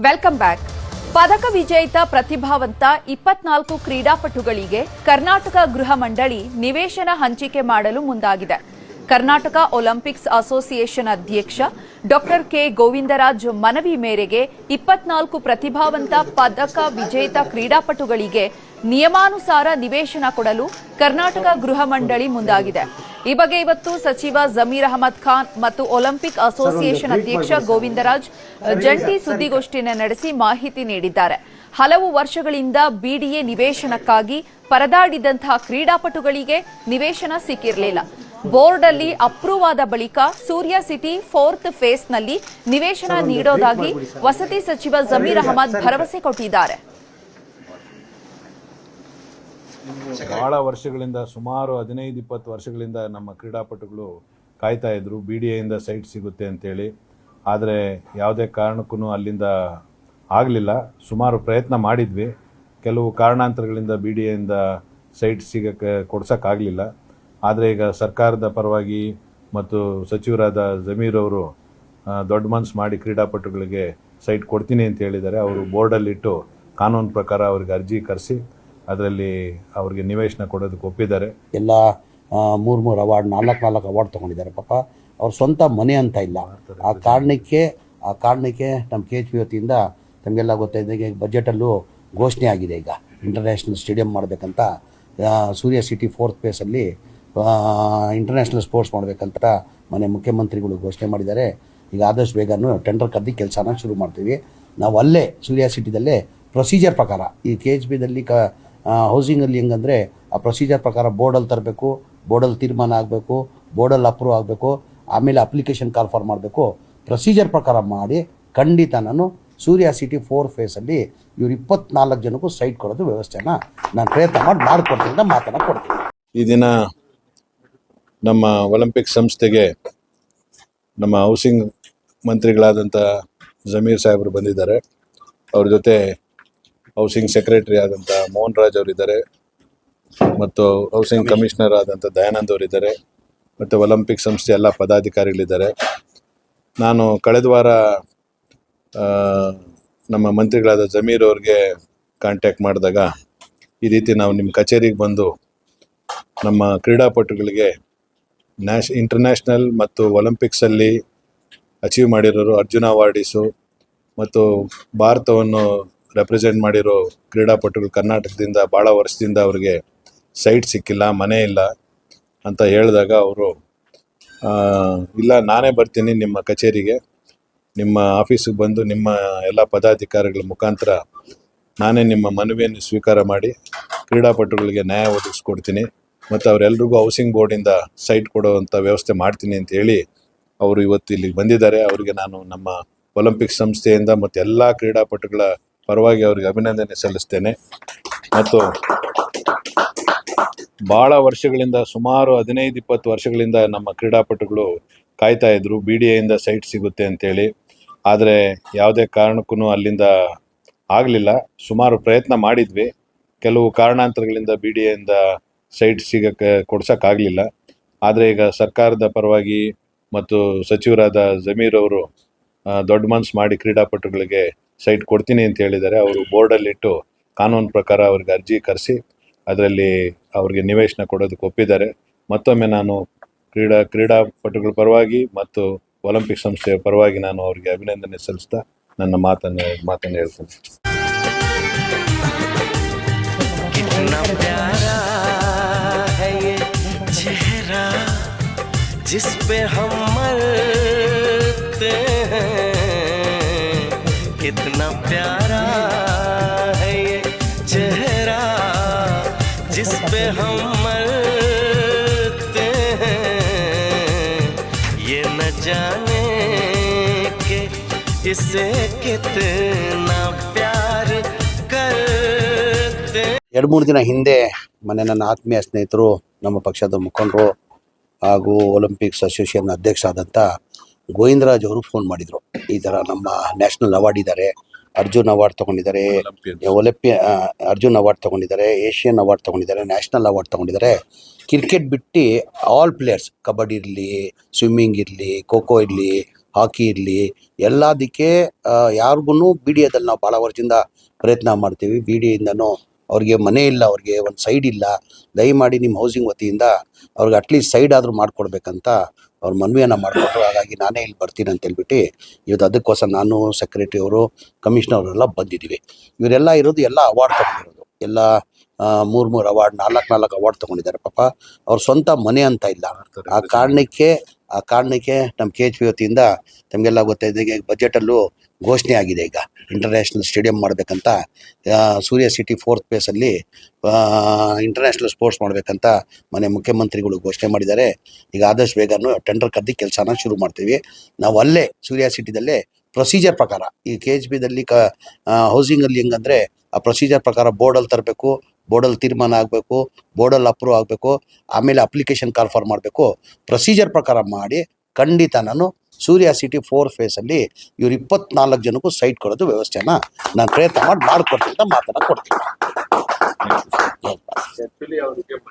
Welcome back. ಪದಕ ವಿಜೇತ ಪ್ರತಿಭಾವಂತ 24 ಕ್ರೀಡಾಪಟುಗಳಿಗೆ ಕರ್ನಾಟಕ ಗೃಹ ಮಂಡಳಿ ನಿವೇಶನ ಹಂಚಿಕೆ ಮಾಡಲು ಮುಂದಾಗಿದೆ. ಕರ್ನಾಟಕ ಒಲಿಂಪಿಕ್ಸ್ ಅಸೋಸಿಯೇಷನ್ ಅಧ್ಯಕ್ಷ ಡಾ ಕೆ ಗೋವಿಂದರಾಜ್ ಮನವಿ ಮೇರೆಗೆ 24 ಪ್ರತಿಭಾವಂತ ಪದಕ ವಿಜೇತ ಕ್ರೀಡಾಪಟುಗಳಿಗೆ ನಿಯಮಾನುಸಾರ ನಿವೇಶನ ಕೊಡಲು ಕರ್ನಾಟಕ ಗೃಹ ಮಂಡಳಿ ಮುಂದಾಗಿದೆ. ಈ ಬಗ್ಗೆ ಇವತ್ತು ಸಚಿವ ಜಮೀರ್ ಅಹಮದ್ ಖಾನ್ ಮತ್ತು ಒಲಿಂಪಿಕ್ ಅಸೋಸಿಯೇಷನ್ ಅಧ್ಯಕ್ಷ ಗೋವಿಂದರಾಜ್ ಜಂಟಿ ಸುದ್ದಿಗೋಷ್ಠಿಯನ್ನು ನಡೆಸಿ ಮಾಹಿತಿ ನೀಡಿದ್ದಾರೆ. ಹಲವು ವರ್ಷಗಳಿಂದ ಬಿಡಿಎ ನಿವೇಶನಕ್ಕಾಗಿ ಪರದಾಡಿದಂತಹ ಕ್ರೀಡಾಪಟುಗಳಿಗೆ ನಿವೇಶನ ಸಿಕ್ಕಿರಲಿಲ್ಲ. ಬೋರ್ಡ್ ಅಲ್ಲಿ ಅಪ್ರೂವ್ ಆದ ಬಳಿಕ ಸೂರ್ಯ ಸಿಟಿ 4th ಫೇಸ್ನಲ್ಲಿ ನಿವೇಶನ ನೀಡೋದಾಗಿ ವಸತಿ ಸಚಿವ ಜಮೀರ್ ಅಹಮದ್ ಭರವಸೆ ಕೊಟ್ಟಿದ್ದಾರೆ. ಬಹಳ ವರ್ಷಗಳಿಂದ ಸುಮಾರು 15-20 ವರ್ಷಗಳಿಂದ ನಮ್ಮ ಕ್ರೀಡಾಪಟುಗಳು ಕಾಯ್ತಾ ಇದ್ರು ಬಿಡಿಎಯಿಂದ ಸೈಟ್ ಸಿಗುತ್ತೆ ಅಂತೇಳಿ. ಆದರೆ ಯಾವುದೇ ಕಾರಣಕ್ಕೂ ಅಲ್ಲಿಂದ ಆಗಲಿಲ್ಲ. ಸುಮಾರು ಪ್ರಯತ್ನ ಮಾಡಿದ್ವಿ. ಕೆಲವು ಕಾರಣಾಂತರಗಳಿಂದ ಬಿಡಿಎಯಿಂದ ಸೈಟ್ ಕೊಡ್ಸೋಕ್ಕಾಗಲಿಲ್ಲ. ಆದರೆ ಈಗ ಸರ್ಕಾರದ ಪರವಾಗಿ ಮತ್ತು ಸಚಿವರಾದ ಜಮೀರ್ ಅವರು ದೊಡ್ಡ ಮನಸ್ಸು ಮಾಡಿ ಕ್ರೀಡಾಪಟುಗಳಿಗೆ ಸೈಟ್ ಕೊಡ್ತೀನಿ ಅಂತ ಹೇಳಿದ್ದಾರೆ. ಅವರು ಬೋರ್ಡಲ್ಲಿಟ್ಟು ಕಾನೂನು ಪ್ರಕಾರ ಅವ್ರಿಗೆ ಅರ್ಜಿ ಕರೆಸಿ ಅದರಲ್ಲಿ ಅವ್ರಿಗೆ ನಿವೇಶನ ಕೊಡೋದಕ್ಕೆ ಒಪ್ಪಿದ್ದಾರೆ. ಎಲ್ಲ 3 ಅವಾರ್ಡ್ 4 ಅವಾರ್ಡ್ ತೊಗೊಂಡಿದ್ದಾರೆ. ಪಾಪ ಅವ್ರ ಸ್ವಂತ ಮನೆ ಅಂತ ಇಲ್ಲ. ಆ ಕಾರಣಕ್ಕೆ ನಮ್ಮ KHP ವತಿಯಿಂದ ತಮಗೆಲ್ಲ ಗೊತ್ತಾಯಿದ್ದಂಗೆ ಬಜೆಟಲ್ಲೂ ಘೋಷಣೆ ಆಗಿದೆ. ಈಗ ಇಂಟರ್ನ್ಯಾಷನಲ್ ಸ್ಟೇಡಿಯಂ ಮಾಡಬೇಕಂತ, ಸೂರ್ಯ ಸಿಟಿ 4th ಫೇಸಲ್ಲಿ ಇಂಟರ್ನ್ಯಾಷನಲ್ ಸ್ಪೋರ್ಟ್ಸ್ ಮಾಡಬೇಕಂತ ಮನೆ ಮುಖ್ಯಮಂತ್ರಿಗಳು ಘೋಷಣೆ ಮಾಡಿದ್ದಾರೆ. ಈಗ ಆದಷ್ಟು ಬೇಗನೂ ಟೆಂಡರ್ ಕರೆದು ಕೆಲಸನ ಶುರು ಮಾಡ್ತೀವಿ. ನಾವು ಅಲ್ಲೇ ಸೂರ್ಯ ಸಿಟಿದಲ್ಲೇ ಪ್ರೊಸೀಜರ್ ಪ್ರಕಾರ ಈ KHPದಲ್ಲಿ ಹೌಸಿಂಗಲ್ಲಿ ಹೆಂಗಂದರೆ ಆ ಪ್ರೊಸೀಜರ್ ಪ್ರಕಾರ ಬೋರ್ಡಲ್ಲಿ ತರಬೇಕು, ಬೋರ್ಡಲ್ಲಿ ತೀರ್ಮಾನ ಆಗಬೇಕು, ಬೋರ್ಡಲ್ಲಿ ಅಪ್ರೂವ್ ಆಗಬೇಕು, ಆಮೇಲೆ ಅಪ್ಲಿಕೇಶನ್ ಕಾಲ್ ಫಾರ್ ಮಾಡಬೇಕು. ಪ್ರೊಸೀಜರ್ ಪ್ರಕಾರ ಮಾಡಿ ಖಂಡಿತ ನಾನು ಸೂರ್ಯ ಸಿಟಿ 4th ಫೇಸಲ್ಲಿ ಇವ್ರು 24 ಜನಕ್ಕೂ ಸೈಟ್ ಕೊಡೋದು ವ್ಯವಸ್ಥೆನ ನಾನು ಪ್ರಯತ್ನ ಮಾಡಿಕೊಡ್ತೀನಿ ಅಂತ ಮಾತನ್ನು ಕೊಡ್ತೀನಿ. ಈ ದಿನ ನಮ್ಮ ಒಲಿಂಪಿಕ್ ಸಂಸ್ಥೆಗೆ ನಮ್ಮ ಹೌಸಿಂಗ್ ಮಂತ್ರಿಗಳಾದಂಥ ಜಮೀರ್ ಸಾಹೇಬರು ಬಂದಿದ್ದಾರೆ. ಅವ್ರ ಜೊತೆ ಹೌಸಿಂಗ್ ಸೆಕ್ರೆಟರಿ ಆದಂಥ ಮೋಹನ್ ರಾಜ್ ಅವರಿದ್ದಾರೆ ಮತ್ತು ಹೌಸಿಂಗ್ ಕಮಿಷನರ್ ಆದಂಥ ದಯಾನಂದ್ ಅವರಿದ್ದಾರೆ ಮತ್ತು ಒಲಿಂಪಿಕ್ ಸಂಸ್ಥೆ ಎಲ್ಲ ಪದಾಧಿಕಾರಿಗಳಿದ್ದಾರೆ. ನಾನು ಕಳೆದ ವಾರ ನಮ್ಮ ಮಂತ್ರಿಗಳಾದ ಜಮೀರ್ ಅವ್ರಿಗೆ ಕಾಂಟ್ಯಾಕ್ಟ್ ಮಾಡಿದಾಗ ಈ ರೀತಿ ನಾವು ನಿಮ್ಮ ಕಚೇರಿಗೆ ಬಂದು ನಮ್ಮ ಕ್ರೀಡಾಪಟುಗಳಿಗೆ ಇಂಟರ್ನ್ಯಾಷನಲ್ ಮತ್ತು ಒಲಿಂಪಿಕ್ಸಲ್ಲಿ ಅಚೀವ್ ಮಾಡಿರೋರು ಅರ್ಜುನ ಅವಾರ್ಡೀಸು ಮತ್ತು ಭಾರತವನ್ನು ರೆಪ್ರೆಸೆಂಟ್ ಮಾಡಿರೋ ಕ್ರೀಡಾಪಟುಗಳು ಕರ್ನಾಟಕದಿಂದ ಭಾಳ ವರ್ಷದಿಂದ ಅವರಿಗೆ ಸೈಟ್ ಸಿಕ್ಕಿಲ್ಲ, ಮನೆ ಇಲ್ಲ ಅಂತ ಹೇಳಿದಾಗ ಅವರು ಇಲ್ಲ ನಾನೇ ಬರ್ತೀನಿ ನಿಮ್ಮ ಕಚೇರಿಗೆ, ನಿಮ್ಮ ಆಫೀಸಿಗೆ ಬಂದು ನಿಮ್ಮ ಎಲ್ಲ ಪದಾಧಿಕಾರಿಗಳ ಮುಖಾಂತರ ನಾನೇ ನಿಮ್ಮ ಮನವಿಯನ್ನು ಸ್ವೀಕಾರ ಮಾಡಿ ಕ್ರೀಡಾಪಟುಗಳಿಗೆ ನ್ಯಾಯ ಒದಗಿಸ್ಕೊಡ್ತೀನಿ ಮತ್ತು ಅವರೆಲ್ರಿಗೂ ಹೌಸಿಂಗ್ ಬೋರ್ಡಿಂದ ಸೈಟ್ ಕೊಡುವಂಥ ವ್ಯವಸ್ಥೆ ಮಾಡ್ತೀನಿ ಅಂತ ಹೇಳಿ ಅವರು ಇವತ್ತು ಇಲ್ಲಿಗೆ ಬಂದಿದ್ದಾರೆ. ಅವರಿಗೆ ನಾನು ನಮ್ಮ ಒಲಿಂಪಿಕ್ ಸಂಸ್ಥೆಯಿಂದ ಮತ್ತು ಎಲ್ಲ ಕ್ರೀಡಾಪಟುಗಳ ಪರವಾಗಿ ಅವರಿಗೆ ಅಭಿನಂದನೆ ಸಲ್ಲಿಸ್ತೇನೆ. ಮತ್ತು ಭಾಳ ವರ್ಷಗಳಿಂದ ಸುಮಾರು 15-20 ವರ್ಷಗಳಿಂದ ನಮ್ಮ ಕ್ರೀಡಾಪಟುಗಳು ಕಾಯ್ತಾ ಇದ್ರು ಬಿಡಿಎಯಿಂದ ಸೈಟ್ ಸಿಗುತ್ತೆ ಅಂತೇಳಿ. ಆದರೆ ಯಾವುದೇ ಕಾರಣಕ್ಕೂ ಅಲ್ಲಿಂದ ಆಗಲಿಲ್ಲ. ಸುಮಾರು ಪ್ರಯತ್ನ ಮಾಡಿದ್ವಿ. ಕೆಲವು ಕಾರಣಾಂತರಗಳಿಂದ ಬಿಡಿಎಯಿಂದ ಸೈಟ್ ಕೊಡ್ಸೋಕ್ಕಾಗಲಿಲ್ಲ. ಆದರೆ ಈಗ ಸರ್ಕಾರದ ಪರವಾಗಿ ಮತ್ತು ಸಚಿವರಾದ ಜಮೀರ್ ಅವರು ದೊಡ್ಡ ಮನಸ್ಸು ಮಾಡಿ ಕ್ರೀಡಾಪಟುಗಳಿಗೆ ಸೈಟ್ ಕೊಡ್ತೀನಿ ಅಂತ ಹೇಳಿದ್ದಾರೆ. ಅವರು ಬೋರ್ಡಲ್ಲಿಟ್ಟು ಕಾನೂನು ಪ್ರಕಾರ ಅವ್ರಿಗೆ ಅರ್ಜಿ ಕರೆಸಿ ಅದರಲ್ಲಿ ಅವ್ರಿಗೆ ನಿವೇಶನ ಕೊಡೋದಕ್ಕೆ ಒಪ್ಪಿದ್ದಾರೆ. ಮತ್ತೊಮ್ಮೆ ನಾನು ಕ್ರೀಡಾಪಟುಗಳ ಪರವಾಗಿ ಮತ್ತು ಒಲಿಂಪಿಕ್ ಸಂಸ್ಥೆಯ ಪರವಾಗಿ ನಾನು ಅವರಿಗೆ ಅಭಿನಂದನೆ ಸಲ್ಲಿಸ್ತಾ ನನ್ನ ಮಾತನ್ನು ಹೇಳ್ತೀನಿ. जिस पे हम मरते हैं कितना प्यारा है ये चेहरा, जिस पे हम मरते हैं ये न जाने के इसे कितना प्यार करते. 2-3 ದಿನ ಹಿಂದೆ ನನ್ನ ಆತ್ಮೀಯ ಸ್ನೇಹಿತರು, ನಮ್ಮ ಪಕ್ಷದ ಮುಖಂಡರು ಹಾಗೂ ಒಲಿಂಪಿಕ್ಸ್ ಅಸೋಸಿಯೇಷನ್ ಅಧ್ಯಕ್ಷ ಆದಂಥ ಗೋವಿಂದರಾಜ್ ಅವರು ಫೋನ್ ಮಾಡಿದರು. ಈ ಥರ ನಮ್ಮ ನ್ಯಾಷನಲ್ ಅವಾರ್ಡ್ ಇದ್ದಾರೆ, ಅರ್ಜುನ್ ಅವಾರ್ಡ್ ತೊಗೊಂಡಿದ್ದಾರೆ, ಅರ್ಜುನ್ ಅವಾರ್ಡ್ ತೊಗೊಂಡಿದ್ದಾರೆ, ಏಷ್ಯನ್ ಅವಾರ್ಡ್ ತೊಗೊಂಡಿದ್ದಾರೆ, ನ್ಯಾಷನಲ್ ಅವಾರ್ಡ್ ತೊಗೊಂಡಿದ್ದಾರೆ. ಕ್ರಿಕೆಟ್ ಬಿಟ್ಟು ಆಲ್ ಪ್ಲೇಯರ್ಸ್, ಕಬಡ್ಡಿ ಇರಲಿ, ಸ್ವಿಮ್ಮಿಂಗ್ ಇರಲಿ, ಖೋ ಖೋ ಇರಲಿ, ಹಾಕಿ ಇರಲಿ ಎಲ್ಲದಕ್ಕೆ ಯಾರಿಗೂ ಬಿ ಡಿ ಎದಲ್ಲಿ ನಾವು ಭಾಳ ವರ್ಷದಿಂದ ಪ್ರಯತ್ನ ಮಾಡ್ತೀವಿ. ಬಿ ಡಿ ಎಯಿಂದನೂ ಅವ್ರಿಗೆ ಮನೆ ಇಲ್ಲ, ಅವ್ರಿಗೆ ಒಂದು ಸೈಡ್ ಇಲ್ಲ, ದಯಮಾಡಿ ನಿಮ್ಮ ಹೌಸಿಂಗ್ ವತಿಯಿಂದ ಅವ್ರಿಗೆ ಅಟ್ಲೀಸ್ಟ್ ಸೈಡ್ ಆದರೂ ಮಾಡಿಕೊಡ್ಬೇಕಂತ ಅವ್ರ ಮನವಿಯನ್ನು ಮಾಡಿಕೊಟ್ರು. ಹಾಗಾಗಿ ನಾನೇ ಇಲ್ಲಿ ಬರ್ತೀನಿ ಅಂತ ಹೇಳ್ಬಿಟ್ಟು ಇವತ್ತು ಅದಕ್ಕೋಸ್ಕರ ನಾನು ಸೆಕ್ರೆಟರಿ ಅವರು ಕಮಿಷನರ್ ಅವರೆಲ್ಲ ಬಂದಿದ್ದೀವಿ. ಇವರೆಲ್ಲ ಇರೋದು ಎಲ್ಲ ಅವಾರ್ಡ್ ತೊಗೊಂಡಿರೋದು, ಎಲ್ಲ 3 ಅವಾರ್ಡ್ 4 ಅವಾರ್ಡ್ ತೊಗೊಂಡಿದ್ದಾರೆ. ಪಾಪ ಅವ್ರ ಸ್ವಂತ ಮನೆ ಅಂತ ಇಲ್ಲ. ಆ ಕಾರಣಕ್ಕೆ ನಮ್ಮ KHP ವತಿಯಿಂದ ತಮಗೆಲ್ಲ ಗೊತ್ತಾಯಿದೆ, ಬಜೆಟಲ್ಲೂ ಘೋಷಣೆ ಆಗಿದೆ. ಈಗ ಇಂಟರ್ನ್ಯಾಷನಲ್ ಸ್ಟೇಡಿಯಂ ಮಾಡಬೇಕಂತ, ಸೂರ್ಯ ಸಿಟಿ 4th ಫೇಸಲ್ಲಿ ಇಂಟರ್ನ್ಯಾಷನಲ್ ಸ್ಪೋರ್ಟ್ಸ್ ಮಾಡಬೇಕಂತ ಮನೆ ಮುಖ್ಯಮಂತ್ರಿಗಳು ಘೋಷಣೆ ಮಾಡಿದ್ದಾರೆ. ಈಗ ಆದಷ್ಟು ಬೇಗನೂ ಟೆಂಡರ್ ಕರೆದು ಕೆಲಸನ ಶುರು ಮಾಡ್ತೀವಿ. ನಾವು ಅಲ್ಲೇ ಸೂರ್ಯ ಸಿಟಿದಲ್ಲೇ ಪ್ರೊಸೀಜರ್ ಪ್ರಕಾರ ಈ KHPದಲ್ಲಿ ಹೌಸಿಂಗಲ್ಲಿ ಹೆಂಗಂದರೆ ಆ ಪ್ರೊಸೀಜರ್ ಪ್ರಕಾರ ಬೋರ್ಡಲ್ಲಿ ತರಬೇಕು, ಬೋರ್ಡಲ್ಲಿ ತೀರ್ಮಾನ ಆಗಬೇಕು, ಬೋರ್ಡಲ್ಲಿ ಅಪ್ರೂವ್ ಆಗಬೇಕು, ಆಮೇಲೆ ಅಪ್ಲಿಕೇಶನ್ ಕಾಲ್ ಮಾಡಬೇಕು. ಪ್ರೊಸೀಜರ್ ಪ್ರಕಾರ ಮಾಡಿ ಖಂಡಿತ ನಾನು ಸೂರ್ಯ ಸಿಟಿ 4th ಫೇಸಲ್ಲಿ ಇವ್ರು 24 ಜನಕ್ಕೂ ಸೈಟ್ ಕೊಡೋದು ವ್ಯವಸ್ಥೆನ ನಾನು ಪ್ರಯತ್ನ ಮಾಡಿಕೊಡ್ತೀನಿ ಅಂತ ಮಾತನ್ನು ಕೊಡ್ತೀನಿ.